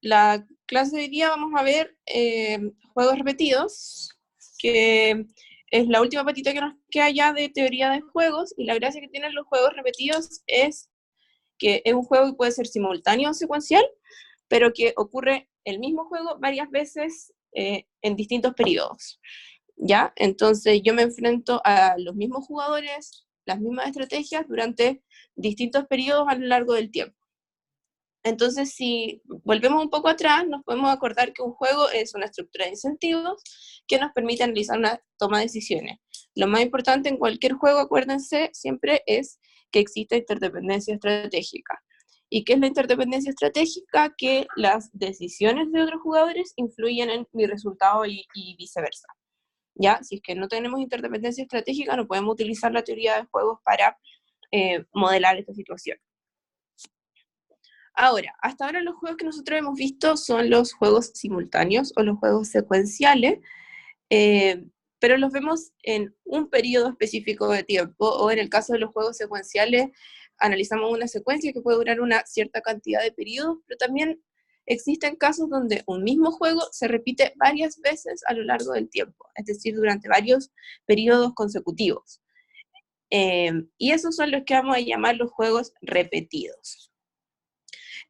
la clase de hoy día vamos a ver juegos repetidos, que es la última patita que nos queda ya de teoría de juegos, y la gracia que tienen los juegos repetidos es que es un juego que puede ser simultáneo o secuencial, pero que ocurre el mismo juego varias veces en distintos periodos, ¿ya? Entonces yo me enfrento a los mismos jugadores, las mismas estrategias durante distintos periodos a lo largo del tiempo. Entonces, si volvemos un poco atrás, nos podemos acordar que un juego es una estructura de incentivos que nos permite analizar una toma de decisiones. Lo más importante en cualquier juego, acuérdense, siempre es que exista interdependencia estratégica. ¿Y qué es la interdependencia estratégica? Que las decisiones de otros jugadores influyen en mi resultado y viceversa. ¿Ya? Si es que no tenemos interdependencia estratégica, no podemos utilizar la teoría de juegos para modelar esta situación. Ahora, hasta ahora los juegos que nosotros hemos visto son los juegos simultáneos o los juegos secuenciales, pero los vemos en un periodo específico de tiempo, o en el caso de los juegos secuenciales, analizamos una secuencia que puede durar una cierta cantidad de periodos, pero también existen casos donde un mismo juego se repite varias veces a lo largo del tiempo, es decir, durante varios periodos consecutivos. Y esos son los que vamos a llamar los juegos repetidos.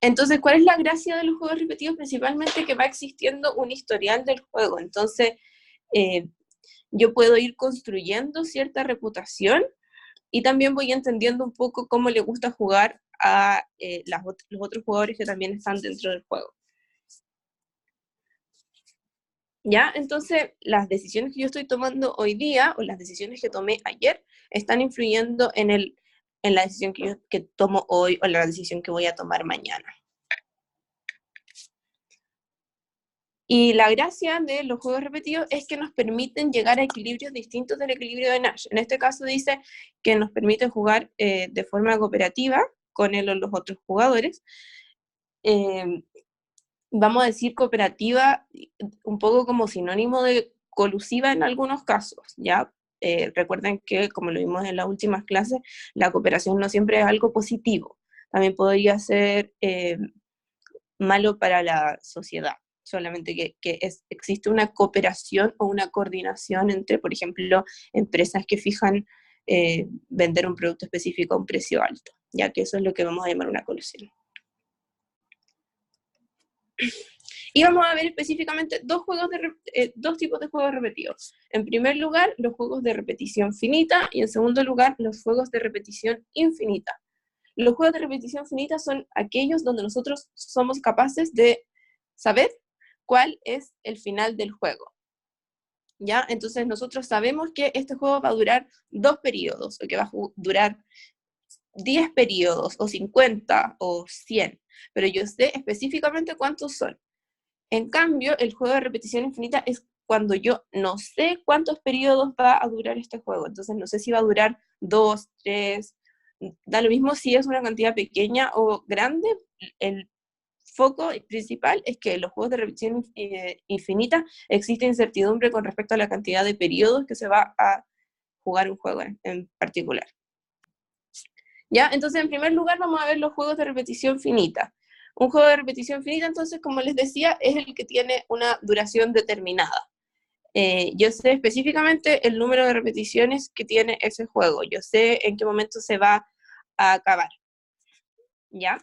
Entonces, ¿cuál es la gracia de los juegos repetidos? Principalmente que va existiendo un historial del juego. Entonces, yo puedo ir construyendo cierta reputación y también voy entendiendo un poco cómo le gusta jugar a los otros jugadores que también están dentro del juego. ¿Ya? Entonces, las decisiones que yo estoy tomando hoy día, o las decisiones que tomé ayer, están influyendo en la decisión que tomo hoy, o la decisión que voy a tomar mañana. Y la gracia de los juegos repetidos es que nos permiten llegar a equilibrios distintos del equilibrio de Nash. En este caso dice que nos permiten jugar de forma cooperativa con él o los otros jugadores. Vamos a decir cooperativa un poco como sinónimo de colusiva en algunos casos, ¿ya? Recuerden que, como lo vimos en las últimas clases, la cooperación no siempre es algo positivo. También podría ser malo para la sociedad. Solamente que existe una cooperación o una coordinación entre, por ejemplo, empresas que fijan vender un producto específico a un precio alto, ya que eso es lo que vamos a llamar una colusión. Y vamos a ver específicamente dos tipos de juegos repetidos. En primer lugar, los juegos de repetición finita, y en segundo lugar, los juegos de repetición infinita. Los juegos de repetición finita son aquellos donde nosotros somos capaces de saber cuál es el final del juego. ¿Ya? Entonces nosotros sabemos que este juego va a durar 2 periodos, o que va a durar 10 periodos, o 50, o 100, pero yo sé específicamente cuántos son. En cambio, el juego de repetición infinita es cuando yo no sé cuántos periodos va a durar este juego. Entonces no sé si va a durar 2, 3, da lo mismo si es una cantidad pequeña o grande. El foco principal es que en los juegos de repetición infinita existe incertidumbre con respecto a la cantidad de periodos que se va a jugar un juego en particular. ¿Ya? Entonces, en primer lugar, vamos a ver los juegos de repetición finita. Un juego de repetición finita, entonces, como les decía, es el que tiene una duración determinada. Yo sé específicamente el número de repeticiones que tiene ese juego. Yo sé en qué momento se va a acabar. ¿Ya?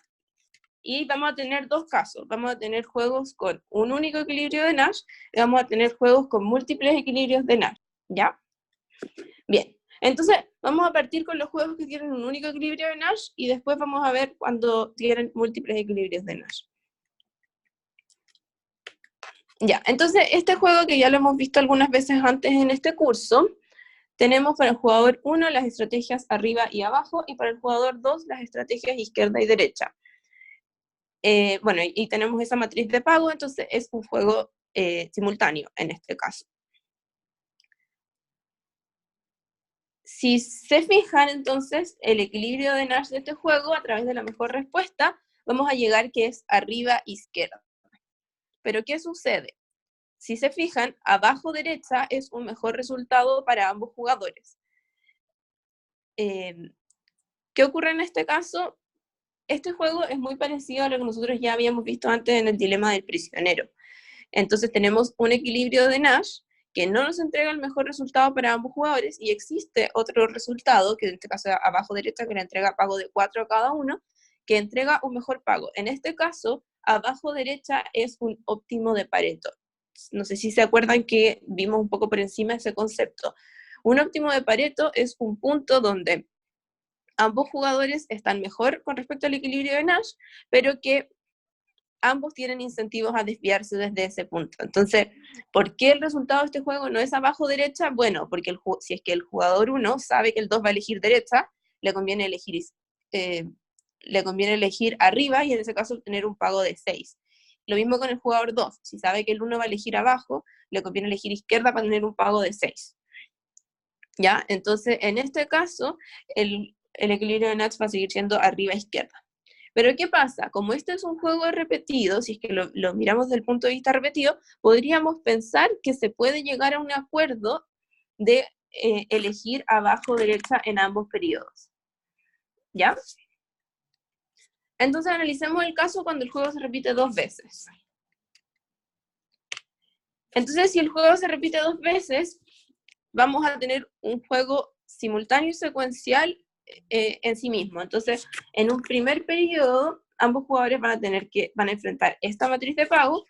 Y vamos a tener dos casos. Vamos a tener juegos con un único equilibrio de Nash y vamos a tener juegos con múltiples equilibrios de Nash. ¿Ya? Bien. Entonces, vamos a partir con los juegos que tienen un único equilibrio de Nash y después vamos a ver cuando tienen múltiples equilibrios de Nash. Ya, entonces este juego que ya lo hemos visto algunas veces antes en este curso, tenemos para el jugador 1 las estrategias arriba y abajo, y para el jugador 2 las estrategias izquierda y derecha. Bueno, y tenemos esa matriz de pago, entonces es un juego simultáneo en este caso. Si se fijan, entonces, el equilibrio de Nash de este juego, a través de la mejor respuesta, vamos a llegar que es arriba-izquierda. Pero, ¿qué sucede? Si se fijan, abajo-derecha es un mejor resultado para ambos jugadores. ¿Qué ocurre en este caso? este juego es muy parecido a lo que nosotros ya habíamos visto antes en el dilema del prisionero. Entonces tenemos un equilibrio de Nash que no nos entrega el mejor resultado para ambos jugadores, y existe otro resultado, que en este caso abajo derecha, que le entrega pago de 4 a cada uno, que entrega un mejor pago. En este caso, abajo derecha es un óptimo de Pareto. No sé si se acuerdan que vimos un poco por encima ese concepto. Un óptimo de Pareto es un punto donde ambos jugadores están mejor con respecto al equilibrio de Nash, pero que ambos tienen incentivos a desviarse desde ese punto. Entonces, ¿por qué el resultado de este juego no es abajo derecha? Bueno, porque si es que el jugador 1 sabe que el 2 va a elegir derecha, le conviene elegir arriba, y en ese caso obtener un pago de 6. Lo mismo con el jugador 2, si sabe que el 1 va a elegir abajo, le conviene elegir izquierda para tener un pago de 6. ¿Ya? Entonces, en este caso, el equilibrio de Nash va a seguir siendo arriba-izquierda. Pero ¿qué pasa? Como este es un juego repetido, si es que lo miramos desde el punto de vista repetido, podríamos pensar que se puede llegar a un acuerdo de elegir abajo derecha en ambos periodos. ¿Ya? Entonces analicemos el caso cuando el juego se repite 2 veces. Entonces, si el juego se repite 2 veces, vamos a tener un juego simultáneo y secuencial en sí mismo. Entonces, en un primer periodo, ambos jugadores van a enfrentar esta matriz de pago,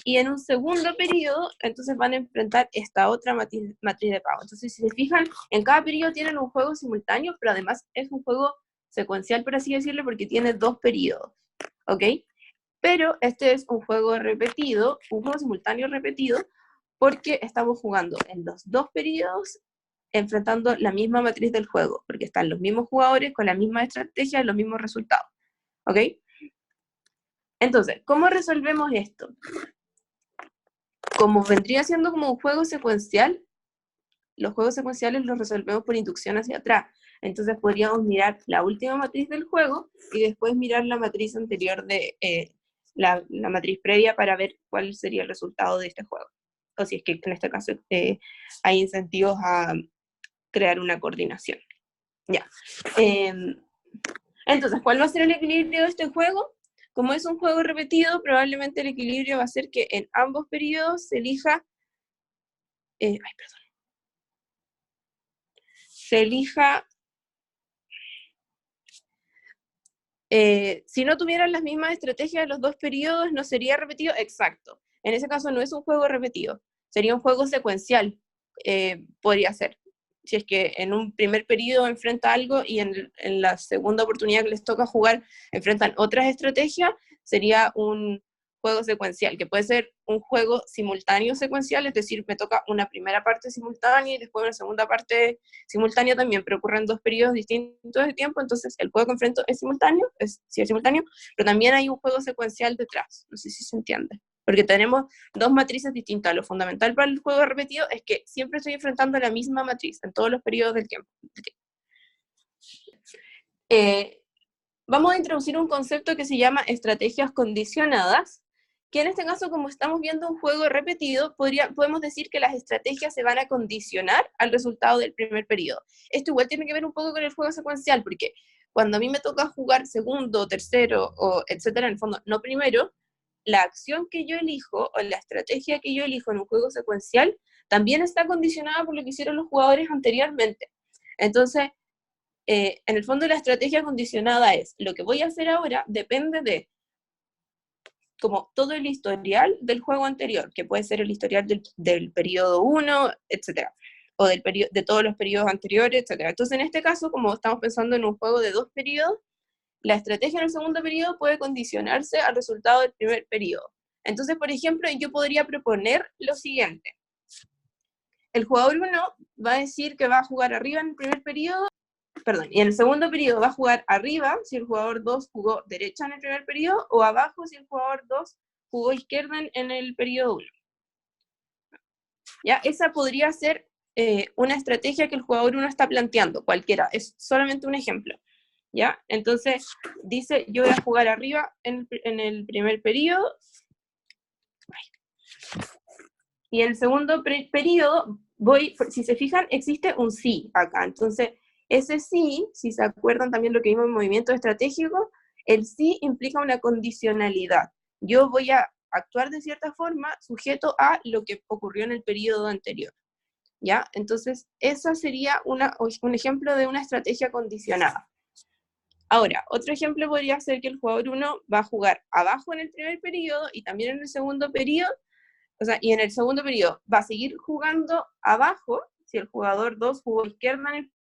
y en un segundo periodo, entonces van a enfrentar esta otra matriz de pago. Entonces, si se fijan, en cada periodo tienen un juego simultáneo, pero además es un juego secuencial, por así decirlo, porque tiene 2 periodos, ¿ok? Pero este es un juego repetido, un juego simultáneo repetido, porque estamos jugando en los 2 periodos enfrentando la misma matriz del juego, porque están los mismos jugadores con la misma estrategia y los mismos resultados, ¿ok? Entonces, ¿cómo resolvemos esto? Como vendría siendo como un juego secuencial, los juegos secuenciales los resolvemos por inducción hacia atrás. Entonces podríamos mirar la última matriz del juego y después mirar la matriz anterior de la matriz previa para ver cuál sería el resultado de este juego. O si es que en este caso hay incentivos a crear una coordinación. Ya. Entonces, ¿cuál va a ser el equilibrio de este juego? Como es un juego repetido, probablemente el equilibrio va a ser que en ambos periodos se elija... se elija... si no tuvieran las mismas estrategias de los 2 periodos, no sería repetido. Exacto. En ese caso no es un juego repetido, sería un juego secuencial, podría ser. Si es que en un primer periodo enfrenta algo y en la segunda oportunidad que les toca jugar enfrentan otras estrategias, sería un juego secuencial, que puede ser un juego simultáneo secuencial, es decir, me toca una primera parte simultánea y después una segunda parte simultánea también, pero ocurren 2 periodos distintos de tiempo, entonces el juego que enfrento es simultáneo, sí es simultáneo, pero también hay un juego secuencial detrás, no sé si se entiende, porque tenemos 2 matrices distintas. Lo fundamental para el juego repetido es que siempre estoy enfrentando la misma matriz en todos los periodos del tiempo. Vamos a introducir un concepto que se llama estrategias condicionadas, que en este caso, como estamos viendo un juego repetido, podemos decir que las estrategias se van a condicionar al resultado del primer periodo. Esto igual tiene que ver un poco con el juego secuencial, porque cuando a mí me toca jugar segundo, tercero, o etcétera, en el fondo, no primero, la acción que yo elijo, o la estrategia que yo elijo en un juego secuencial, también está condicionada por lo que hicieron los jugadores anteriormente. Entonces, en el fondo la estrategia condicionada es, lo que voy a hacer ahora depende de como todo el historial del juego anterior, que puede ser el historial del periodo 1, etc., o de todos los periodos anteriores, etc. Entonces, en este caso, como estamos pensando en un juego de 2 periodos, la estrategia en el segundo periodo puede condicionarse al resultado del primer periodo. Entonces, por ejemplo, yo podría proponer lo siguiente. El jugador 1 va a decir que va a jugar arriba en el primer periodo, y en el segundo periodo va a jugar arriba si el jugador 2 jugó derecha en el primer periodo, o abajo si el jugador 2 jugó izquierda en el periodo 1. ¿Ya? Esa podría ser una estrategia que el jugador 1 está planteando, cualquiera, es solamente un ejemplo. ¿Ya? Entonces dice, yo voy a jugar arriba en el primer periodo, y en el segundo periodo si se fijan, existe un sí acá. Entonces, ese sí, si se acuerdan también lo que vimos en movimiento estratégico, El sí implica una condicionalidad. Yo voy a actuar de cierta forma sujeto a lo que ocurrió en el periodo anterior. ¿Ya? Entonces, esa sería un ejemplo de una estrategia condicionada. Ahora, otro ejemplo podría ser que el jugador 1 va a jugar abajo en el primer periodo y también en el segundo periodo, o sea, y en el segundo periodo va a seguir jugando abajo, si el jugador 2 jugó izquierda en el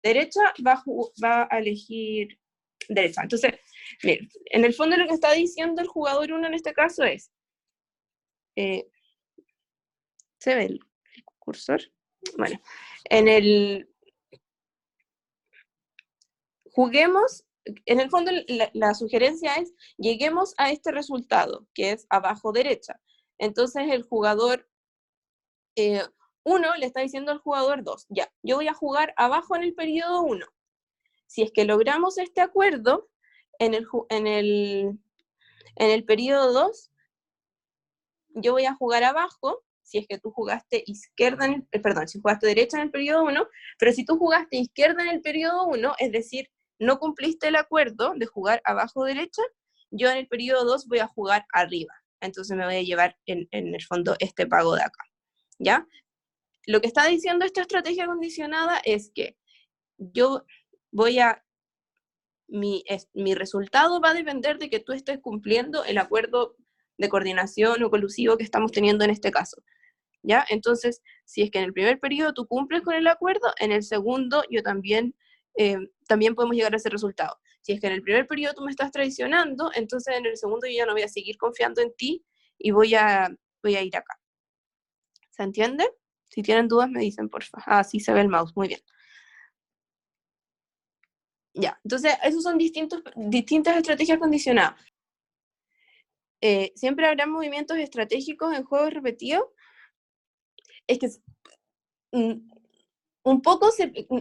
derecha, va a elegir derecha. Entonces, miren, en el fondo lo que está diciendo el jugador 1 en este caso es, ¿se ve el cursor? Bueno, juguemos, en el fondo la sugerencia es, lleguemos a este resultado, que es abajo derecha. Entonces el jugador 1 le está diciendo al jugador 2, ya, yo voy a jugar abajo en el periodo 1. Si es que logramos este acuerdo, en el periodo 2, yo voy a jugar abajo, si es que tú jugaste izquierda, si jugaste derecha en el periodo 1, pero si tú jugaste izquierda en el periodo 1, es decir, no cumpliste el acuerdo de jugar abajo derecha, yo en el periodo 2 voy a jugar arriba. Entonces me voy a llevar en el fondo este pago de acá, ¿ya? Lo que está diciendo esta estrategia condicionada es que yo voy a mi resultado va a depender de que tú estés cumpliendo el acuerdo de coordinación o colusivo que estamos teniendo en este caso, ¿ya? Entonces, si es que en el primer periodo tú cumples con el acuerdo, en el segundo yo también podemos llegar a ese resultado. Si es que en el primer periodo tú me estás traicionando, entonces en el segundo yo ya no voy a seguir confiando en ti y voy a ir acá. ¿Se entiende? Si tienen dudas me dicen, por favor. Ah, sí se ve el mouse, muy bien. Ya, entonces, esos son distintas estrategias condicionadas. Siempre habrá movimientos estratégicos en juegos repetidos. Es que un poco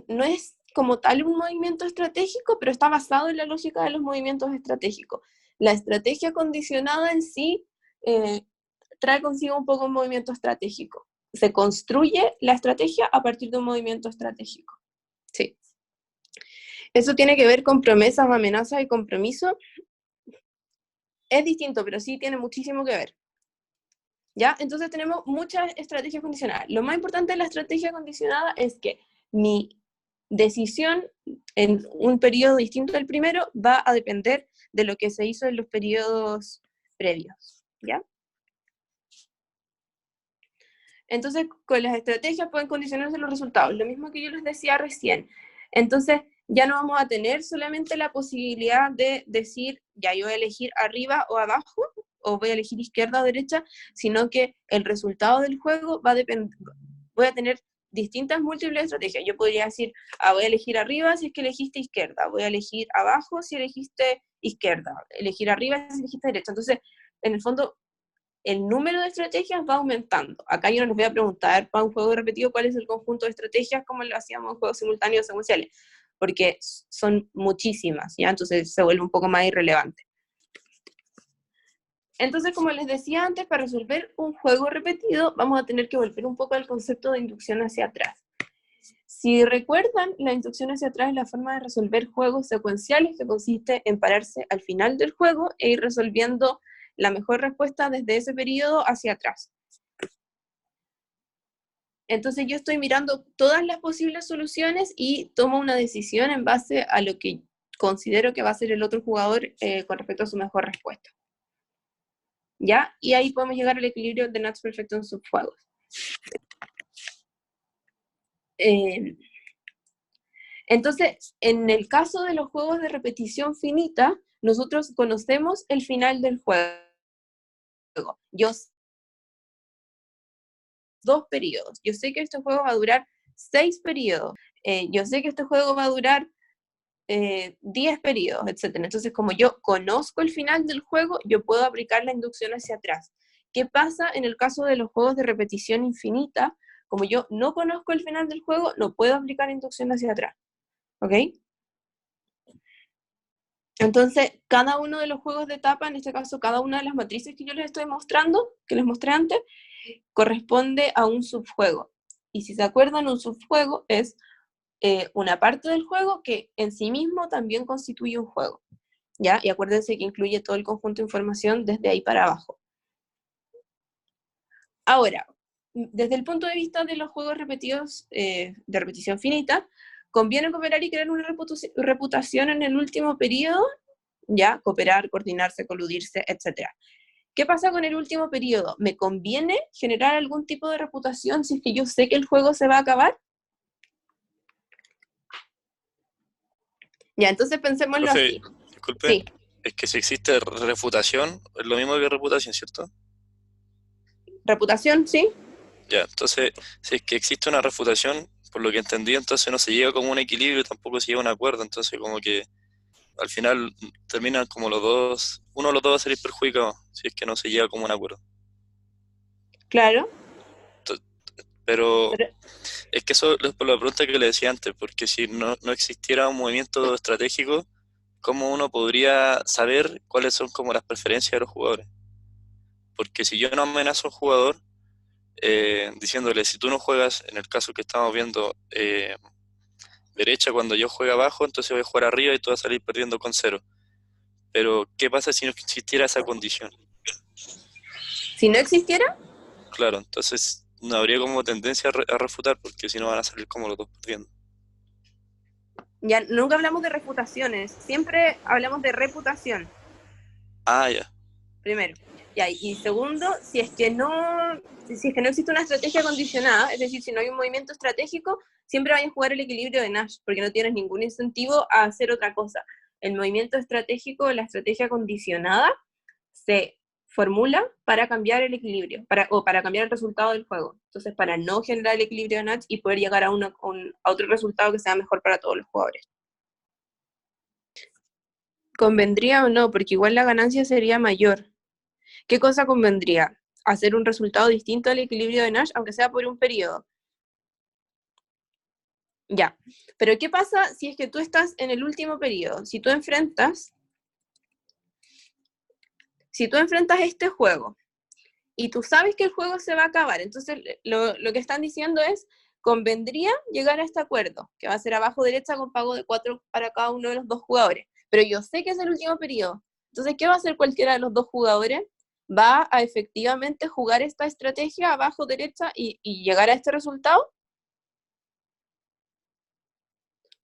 no es como tal un movimiento estratégico, pero está basado en la lógica de los movimientos estratégicos. La estrategia condicionada en sí trae consigo un poco un movimiento estratégico. Se construye la estrategia a partir de un movimiento estratégico. Sí. Eso tiene que ver con promesas, amenazas y compromiso. Es distinto, pero sí tiene muchísimo que ver. ¿Ya? Entonces tenemos muchas estrategias condicionadas. Lo más importante de la estrategia condicionada es que mi decisión en un periodo distinto del primero va a depender de lo que se hizo en los periodos previos. ¿Ya? Entonces, con las estrategias pueden condicionarse los resultados. Lo mismo que yo les decía recién. Entonces, ya no vamos a tener solamente la posibilidad de decir, ya yo voy a elegir arriba o abajo, o voy a elegir izquierda o derecha, sino que el resultado del juego va a depender, voy a tener distintas múltiples estrategias. Yo podría decir, voy a elegir arriba si es que elegiste izquierda, voy a elegir abajo si elegiste izquierda, elegir arriba si elegiste derecha. Entonces, en el fondo, el número de estrategias va aumentando. Acá yo no les voy a preguntar para un juego repetido cuál es el conjunto de estrategias como lo hacíamos en juegos simultáneos secuenciales, porque son muchísimas, ¿ya? Entonces se vuelve un poco más irrelevante. Entonces, como les decía antes, para resolver un juego repetido vamos a tener que volver un poco al concepto de inducción hacia atrás. Si recuerdan, la inducción hacia atrás es la forma de resolver juegos secuenciales que consiste en pararse al final del juego e ir resolviendo la mejor respuesta desde ese periodo hacia atrás. Entonces yo estoy mirando todas las posibles soluciones y tomo una decisión en base a lo que considero que va a ser el otro jugador con respecto a su mejor respuesta. ¿Ya? Y ahí podemos llegar al equilibrio de Nuts perfecto en subjuegos. Entonces, en el caso de los juegos de repetición finita, nosotros conocemos el final del juego. Yo 2 periodos. Yo sé que este juego va a durar 6 periodos. Yo sé que este juego va a durar 10 periodos, etc. Entonces, como yo conozco el final del juego, yo puedo aplicar la inducción hacia atrás. ¿Qué pasa en el caso de los juegos de repetición infinita? Como yo no conozco el final del juego, no puedo aplicar inducción hacia atrás. ¿Ok? Entonces, cada uno de los juegos de etapa, en este caso, cada una de las matrices que yo les estoy mostrando, que les mostré antes, corresponde a un subjuego. Y si se acuerdan, un subjuego es una parte del juego que en sí mismo también constituye un juego, ¿ya? Y acuérdense que incluye todo el conjunto de información desde ahí para abajo. Ahora, desde el punto de vista de los juegos repetidos, de repetición finita, conviene cooperar y crear una reputación en el último periodo, ya, cooperar, coordinarse, coludirse, etc. ¿Qué pasa con el último periodo? ¿Me conviene generar algún tipo de reputación si es que yo sé que el juego se va a acabar? Ya, entonces pensémoslo Profe, así. disculpe, Sí, es que si existe refutación, es lo mismo que reputación, ¿cierto? reputación, sí. Ya, entonces, si es que existe una refutación, por lo que entendí, entonces no se llega como a un equilibrio, tampoco se llega a un acuerdo, entonces como que al final terminan como los dos, uno de los dos va a salir perjudicado, si es que no se llega como a un acuerdo. Claro. To- Pero Pero, es que eso es por la pregunta que le decía antes, porque si no existiera un movimiento estratégico, ¿cómo uno podría saber cuáles son como las preferencias de los jugadores? Porque si yo no amenazo a un jugador, diciéndole, si tú no juegas, en el caso que estamos viendo, derecha cuando yo juegue abajo, entonces voy a jugar arriba y tú vas a salir perdiendo con cero. Pero, ¿qué pasa si no existiera esa condición? si no existiera, Claro, entonces no habría como tendencia a refutar, porque si no van a salir como los dos perdiendo. ya nunca hablamos de refutaciones, siempre hablamos de reputación, Ah, ya, primero. Ya, y segundo, si es que no existe una estrategia condicionada, es decir, si no hay un movimiento estratégico, siempre vayas a jugar el equilibrio de Nash, porque no tienes ningún incentivo a hacer otra cosa. El movimiento estratégico, la estrategia condicionada, se formula para cambiar el equilibrio, o para cambiar el resultado del juego. Entonces, para no generar el equilibrio de Nash y poder llegar a otro resultado que sea mejor para todos los jugadores. ¿Convendría o no? Porque igual la ganancia sería mayor. ¿Qué cosa convendría? Hacer un resultado distinto al equilibrio de Nash, aunque sea por un periodo. Ya. Pero ¿qué pasa si es que tú estás en el último periodo? Si tú enfrentas este juego y tú sabes que el juego se va a acabar, entonces lo que están diciendo es, convendría llegar a este acuerdo, que va a ser abajo derecha con pago de 4 para cada uno de los dos jugadores. Pero yo sé que es el último periodo. Entonces, ¿qué va a hacer cualquiera de los dos jugadores? ¿Va a efectivamente jugar esta estrategia abajo derecha y llegar a este resultado?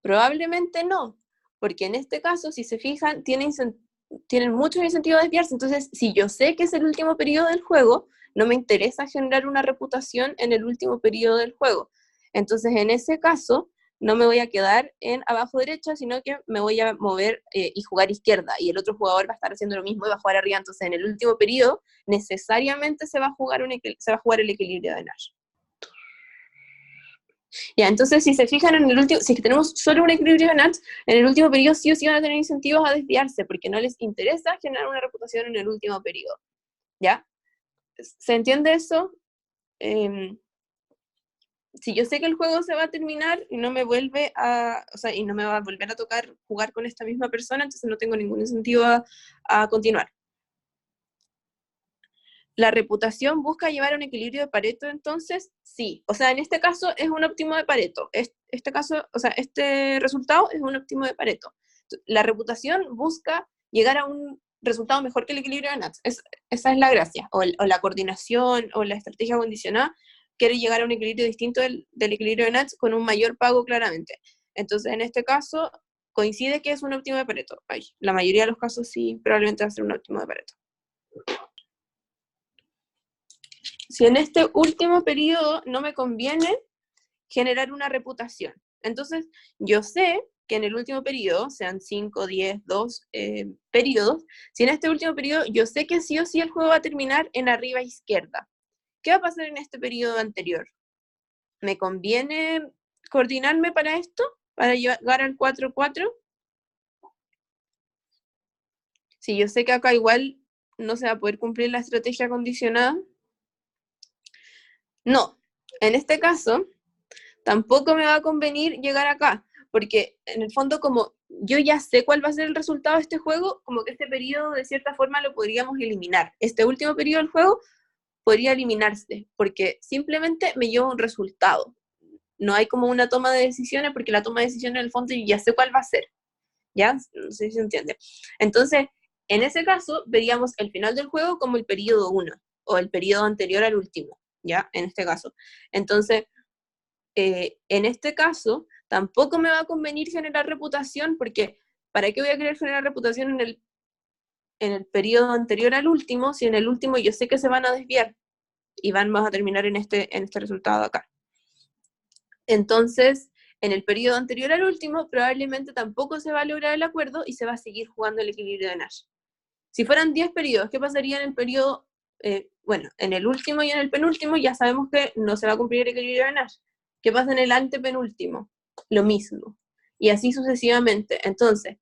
Probablemente no, porque en este caso, si se fijan, tienen mucho incentivo a desviarse. Entonces, si yo sé que es el último periodo del juego, no me interesa generar una reputación en el último periodo del juego. Entonces, en ese caso, no me voy a quedar en abajo derecha, sino que me voy a mover y jugar izquierda, y el otro jugador va a estar haciendo lo mismo y va a jugar arriba. Entonces, en el último periodo, necesariamente se va a jugar el equilibrio de Nash. Ya, entonces si se fijan en el último, si es que tenemos solo un equilibrio de Nash, en el último periodo sí o sí van a tener incentivos a desviarse, porque no les interesa generar una reputación en el último periodo. ¿Ya? ¿Se entiende eso? Eh, si yo sé que el juego se va a terminar y no me vuelve a, o sea, y no me va a volver a tocar jugar con esta misma persona, entonces no tengo ningún incentivo a continuar. ¿La reputación busca llevar a un equilibrio de Pareto entonces? Sí. O sea, en este caso es un óptimo de Pareto. Este caso, o sea, este resultado es un óptimo de Pareto. La reputación busca llegar a un resultado mejor que el equilibrio de Nats. Esa es la gracia. O la coordinación o la estrategia condicionada quiere llegar a un equilibrio distinto del equilibrio de Nats con un mayor pago claramente. Entonces, en este caso, coincide que es un óptimo de Pareto. Ay, la mayoría de los casos sí, probablemente va a ser un óptimo de Pareto. Si en este último periodo no me conviene generar una reputación. Entonces, yo sé que en el último periodo, sean 5, 10, 2 periodos, si en este último periodo yo sé que sí o sí el juego va a terminar en arriba izquierda. ¿Qué va a pasar en este periodo anterior? ¿Me conviene coordinarme para esto? ¿Para llegar al 4-4? Si yo sé que acá igual no se va a poder cumplir la estrategia condicionada. No. En este caso, tampoco me va a convenir llegar acá, porque en el fondo como yo ya sé cuál va a ser el resultado de este juego, como que este periodo de cierta forma lo podríamos eliminar. Este último periodo del juego podría eliminarse, porque simplemente me lleva un resultado. no hay como una toma de decisiones, porque la toma de decisiones en el fondo yo ya sé cuál va a ser, ¿ya? No sé si se entiende. Entonces, en ese caso, veríamos el final del juego como el periodo 1, o el periodo anterior al último, ¿ya? En este caso. Entonces, en este caso, tampoco me va a convenir generar reputación, porque ¿para qué voy a querer generar reputación en el periodo anterior al último, si en el último yo sé que se van a desviar y vamos a terminar en este resultado acá? Entonces, en el periodo anterior al último, probablemente tampoco se va a lograr el acuerdo y se va a seguir jugando el equilibrio de Nash. Si fueran 10 periodos, ¿qué pasaría en el periodo? Bueno, en el último y en el penúltimo ya sabemos que no se va a cumplir el equilibrio de Nash. ¿Qué pasa en el antepenúltimo? Lo mismo. Y así sucesivamente. Entonces,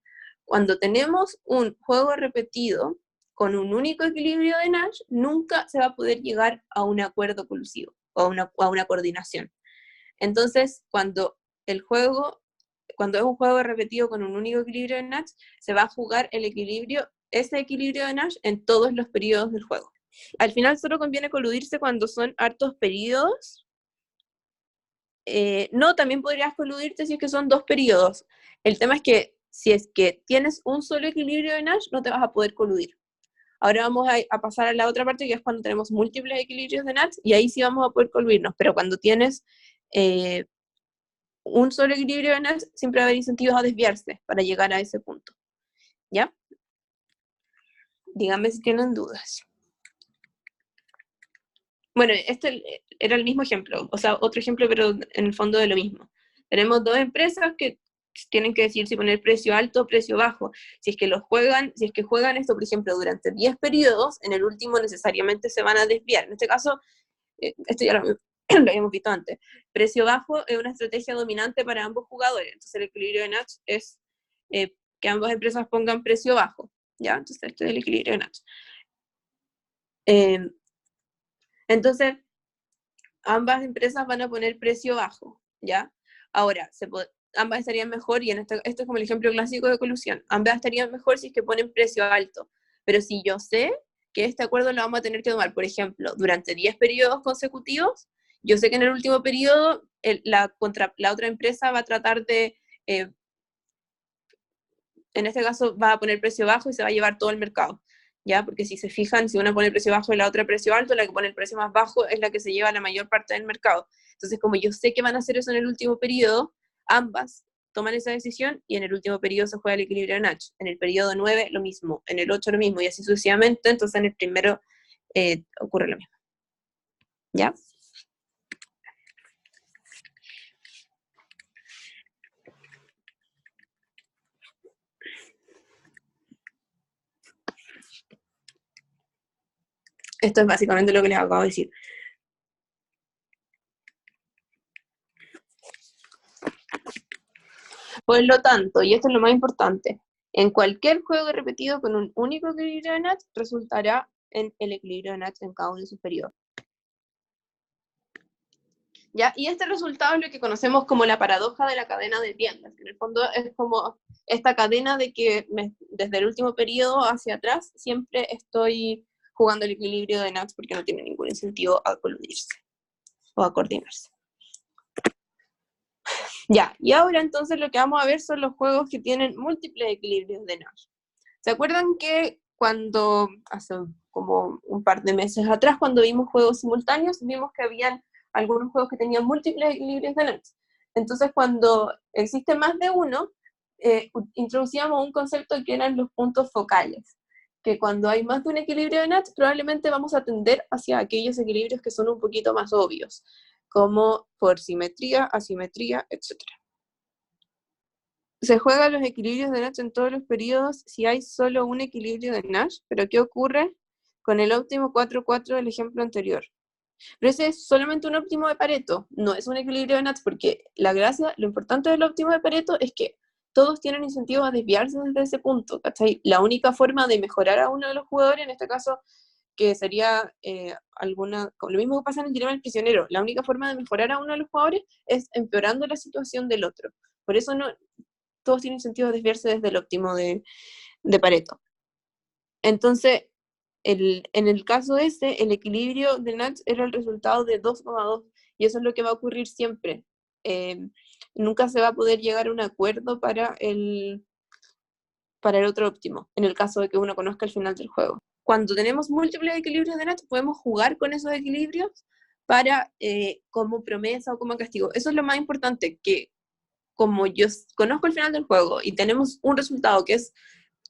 cuando tenemos un juego repetido con un único equilibrio de Nash, nunca se va a poder llegar a un acuerdo colusivo o a una coordinación. Entonces, cuando es un juego repetido con un único equilibrio de Nash, se va a jugar ese equilibrio de Nash en todos los periodos del juego. Al final solo conviene coludirse cuando son hartos periodos. No, también podrías coludirte si es que son 2 periodos. El tema es que si es que tienes un solo equilibrio de Nash, no te vas a poder coludir. Ahora vamos a pasar a la otra parte, que es cuando tenemos múltiples equilibrios de Nash, y ahí sí vamos a poder coludirnos, pero cuando tienes un solo equilibrio de Nash, siempre va a haber incentivos a desviarse para llegar a ese punto. ¿Ya? Díganme si tienen dudas. Bueno, este era el mismo ejemplo, o sea, otro ejemplo, pero en el fondo de lo mismo. Tenemos 2 empresas que tienen que decidir si poner precio alto o precio bajo. Si es que juegan esto, por ejemplo, durante 10 periodos, en el último necesariamente se van a desviar. En este caso, esto ya lo habíamos visto antes. Precio bajo es una estrategia dominante para ambos jugadores. Entonces el equilibrio de Nash es que ambas empresas pongan precio bajo. ¿Ya? Entonces este es el equilibrio de Nash. Entonces, ambas empresas van a poner precio bajo, ¿ya? Ahora, ambas estarían mejor, y esto es como el ejemplo clásico de colusión, ambas estarían mejor si es que ponen precio alto, pero si yo sé que este acuerdo lo vamos a tener que tomar, por ejemplo, durante 10 periodos consecutivos, yo sé que en el último periodo la otra empresa va a tratar de, en este caso va a poner precio bajo y se va a llevar todo el mercado. ¿Ya? Porque si se fijan, si una pone el precio bajo y la otra precio alto, la que pone el precio más bajo es la que se lleva la mayor parte del mercado. Entonces, como yo sé que van a hacer eso en el último periodo, ambas toman esa decisión y en el último periodo se juega el equilibrio de Nash. En el periodo 9 lo mismo, en el 8 lo mismo y así sucesivamente, entonces en el primero ocurre lo mismo. ¿Ya? Esto es básicamente lo que les acabo de decir. Por lo tanto, y esto es lo más importante, en cualquier juego repetido con un único equilibrio de Nash resultará en el equilibrio de Nash en cada uno de sus periodos. ¿Ya? Y este resultado es lo que conocemos como la paradoja de la cadena de tiendas, que en el fondo es como esta cadena de que desde el último periodo hacia atrás siempre estoy jugando el equilibrio de Nash porque no tiene ningún incentivo a coludirse o a coordinarse. Ya, y ahora entonces lo que vamos a ver son los juegos que tienen múltiples equilibrios de Nash. ¿Se acuerdan que cuando, hace como un par de meses atrás, cuando vimos juegos simultáneos, vimos que habían algunos juegos que tenían múltiples equilibrios de Nash? Entonces, cuando existe más de uno, introducíamos un concepto que eran los puntos focales, que cuando hay más de un equilibrio de Nash, probablemente vamos a tender hacia aquellos equilibrios que son un poquito más obvios, como por simetría, asimetría, etc. Se juegan los equilibrios de Nash en todos los periodos si hay solo un equilibrio de Nash, pero ¿qué ocurre con el óptimo 4-4 del ejemplo anterior? Pero ese es solamente un óptimo de Pareto, no es un equilibrio de Nash, porque lo importante del óptimo de Pareto es que todos tienen incentivo a desviarse desde ese punto, ¿cachai? La única forma de mejorar a uno de los jugadores, en este caso, que sería lo mismo que pasa en el dilema del prisionero, la única forma de mejorar a uno de los jugadores es empeorando la situación del otro. Por eso todos tienen sentido desviarse desde el óptimo de Pareto. Entonces, en el caso el equilibrio de Nash era el resultado de 2,2, y eso es lo que va a ocurrir siempre. nunca se va a poder llegar a un acuerdo para el otro óptimo, en el caso de que uno conozca el final del juego. Cuando tenemos múltiples equilibrios de Nash, podemos jugar con esos equilibrios para como promesa o como castigo. Eso es lo más importante, que como yo conozco el final del juego y tenemos un resultado que es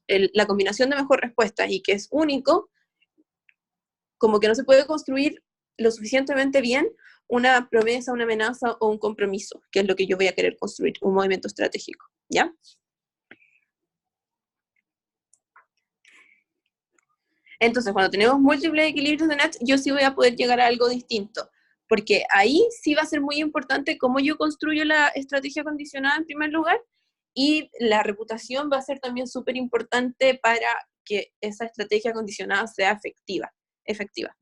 la combinación de mejor respuestas y que es único, como que no se puede construir lo suficientemente bien una promesa, una amenaza o un compromiso, que es lo que yo voy a querer construir, un movimiento estratégico, ¿ya? Entonces, cuando tenemos múltiples equilibrios de Nash, yo sí voy a poder llegar a algo distinto, porque ahí sí va a ser muy importante cómo yo construyo la estrategia condicionada en primer lugar, y la reputación va a ser también súper importante para que esa estrategia condicionada sea efectiva.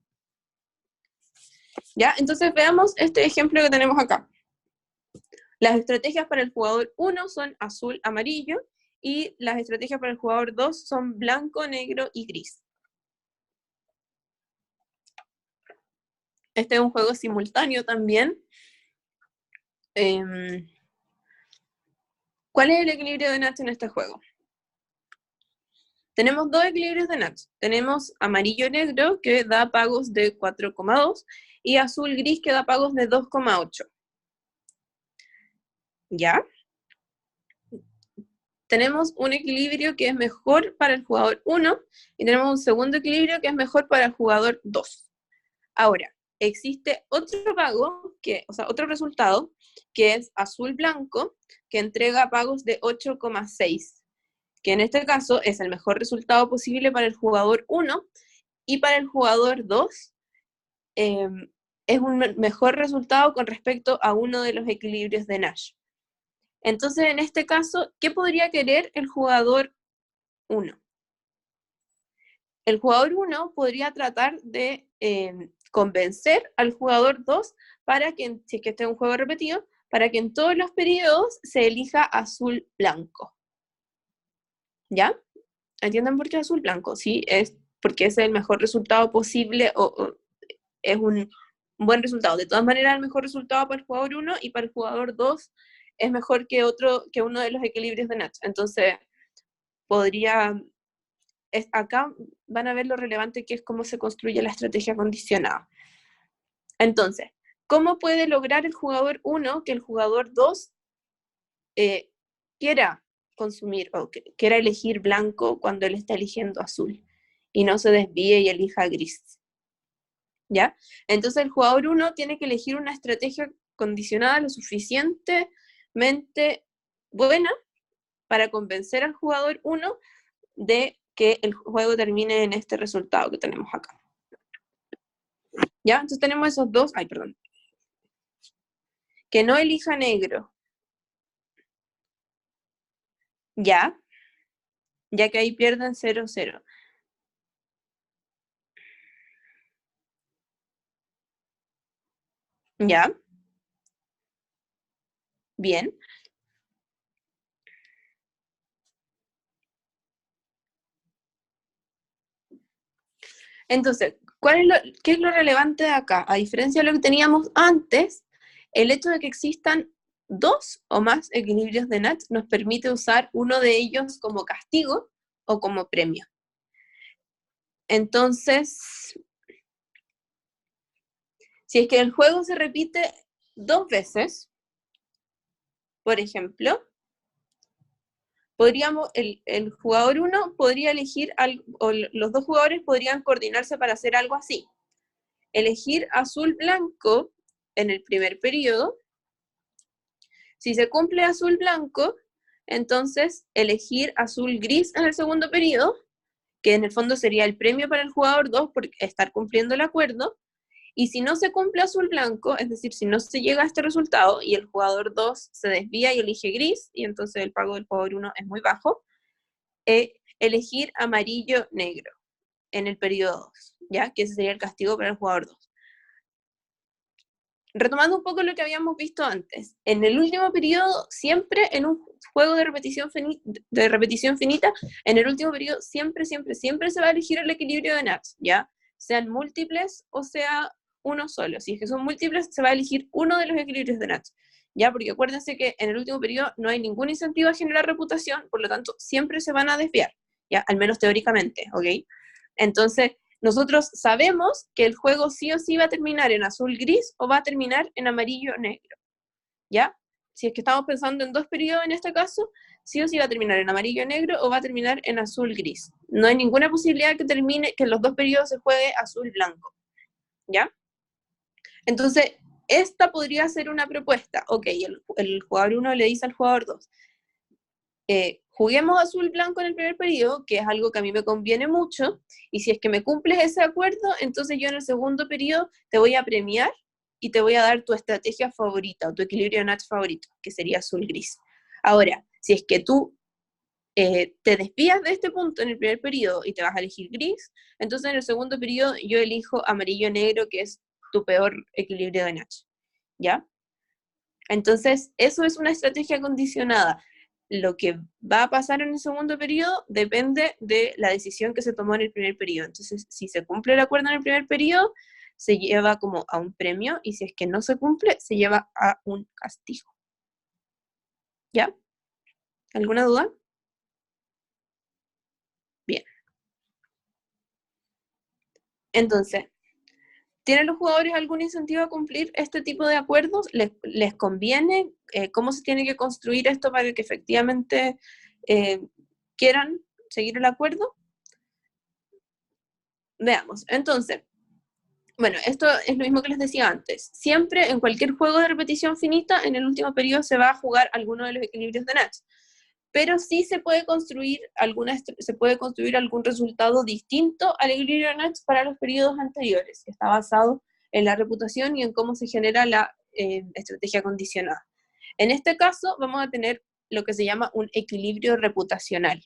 ¿Ya? Entonces veamos este ejemplo que tenemos acá. Las estrategias para el jugador 1 son azul, amarillo, y las estrategias para el jugador 2 son blanco, negro y gris. Este es un juego simultáneo también. ¿Cuál es el equilibrio de Nash en este juego? Tenemos dos equilibrios de Nash. Tenemos amarillo-negro, que da pagos de 4,2, y azul-gris, que da pagos de 2,8. ¿Ya? Tenemos un equilibrio que es mejor para el jugador 1, y tenemos un segundo equilibrio que es mejor para el jugador 2. Ahora, existe otro pago, otro resultado, que es azul-blanco, que entrega pagos de 8,6, que en este caso es el mejor resultado posible para el jugador 1, y para el jugador 2 es un mejor resultado con respecto a uno de los equilibrios de Nash. Entonces, en este caso, ¿qué podría querer el jugador 1? El jugador 1 podría tratar de convencer al jugador 2 para que, si es que este es un juego repetido, para que en todos los periodos se elija azul-blanco. ¿Ya? ¿Entienden por qué azul-blanco? Sí, es porque es el mejor resultado posible, o es un buen resultado. De todas maneras, el mejor resultado para el jugador 1 y para el jugador 2 es mejor que uno de los equilibrios de Nash. Entonces, acá van a ver lo relevante que es cómo se construye la estrategia condicionada. Entonces, ¿cómo puede lograr el jugador 1 que el jugador 2 quiera consumir o quiera elegir blanco cuando él está eligiendo azul y no se desvíe y elija gris? ¿Ya? Entonces el jugador 1 tiene que elegir una estrategia condicionada lo suficientemente buena para convencer al jugador 1 de que el juego termine en este resultado que tenemos acá. ¿Ya? Entonces tenemos esos dos. Ay, perdón. Que no elija negro. Ya. Ya que ahí pierden 0-0. ¿Ya? Bien. Entonces, ¿qué es lo relevante de acá? A diferencia de lo que teníamos antes, el hecho de que existan dos o más equilibrios de Nash nos permite usar uno de ellos como castigo o como premio. Entonces, si es que el juego se repite 2 veces, por ejemplo, el jugador 1 podría elegir, o los dos jugadores podrían coordinarse para hacer algo así. Elegir azul-blanco en el primer periodo. Si se cumple azul-blanco, entonces elegir azul-gris en el segundo periodo, que en el fondo sería el premio para el jugador 2 por estar cumpliendo el acuerdo. Y si no se cumple azul-blanco, es decir, si no se llega a este resultado y el jugador 2 se desvía y elige gris, y entonces el pago del jugador 1 es muy bajo, elegir amarillo-negro en el periodo 2, ¿ya? Que ese sería el castigo para el jugador 2. Retomando un poco lo que habíamos visto antes, en el último periodo, siempre en un juego de repetición finita, en el último periodo siempre se va a elegir el equilibrio de Nash, ¿ya? Sean múltiples o sea uno solo. Si es que son múltiples, se va a elegir uno de los equilibrios de Nash. ¿ya? Porque acuérdense que en el último periodo no hay ningún incentivo a generar reputación, por lo tanto, siempre se van a desviar, ¿ya? Al menos teóricamente, ¿ok? Entonces, nosotros sabemos que el juego sí o sí va a terminar en azul-gris o va a terminar en amarillo-negro, ¿ya? Si es que estamos pensando en 2 periodos en este caso, sí o sí va a terminar en amarillo-negro o va a terminar en azul-gris. No hay ninguna posibilidad que termine, que en los 2 periodos se juegue azul-blanco, ¿ya? Entonces, esta podría ser una propuesta. Ok, el jugador 1 le dice al jugador 2, juguemos azul-blanco en el primer periodo, que es algo que a mí me conviene mucho, y si es que me cumples ese acuerdo, entonces yo en el segundo periodo te voy a premiar y te voy a dar tu estrategia favorita, o tu equilibrio de Natch favorito, que sería azul-gris. Ahora, si es que tú te desvías de este punto en el primer periodo y te vas a elegir gris, entonces en el segundo periodo yo elijo amarillo-negro, que es tu peor equilibrio de Natch, ¿ya? Entonces, eso es una estrategia condicionada. Lo que va a pasar en el segundo periodo depende de la decisión que se tomó en el primer periodo. Entonces, si se cumple el acuerdo en el primer periodo, se lleva como a un premio, y si es que no se cumple, se lleva a un castigo. ¿Ya? ¿Alguna duda? Bien. Entonces, ¿tienen los jugadores algún incentivo a cumplir este tipo de acuerdos? ¿Les conviene? ¿Cómo se tiene que construir esto para que efectivamente quieran seguir el acuerdo? Veamos. Entonces, bueno, esto es lo mismo que les decía antes. Siempre en cualquier juego de repetición finita, en el último periodo se va a jugar alguno de los equilibrios de Natch. Pero sí se puede construir algún resultado distinto al equilibrio de Natch para los periodos anteriores, que está basado en la reputación y en cómo se genera la estrategia condicionada. En este caso vamos a tener lo que se llama un equilibrio reputacional,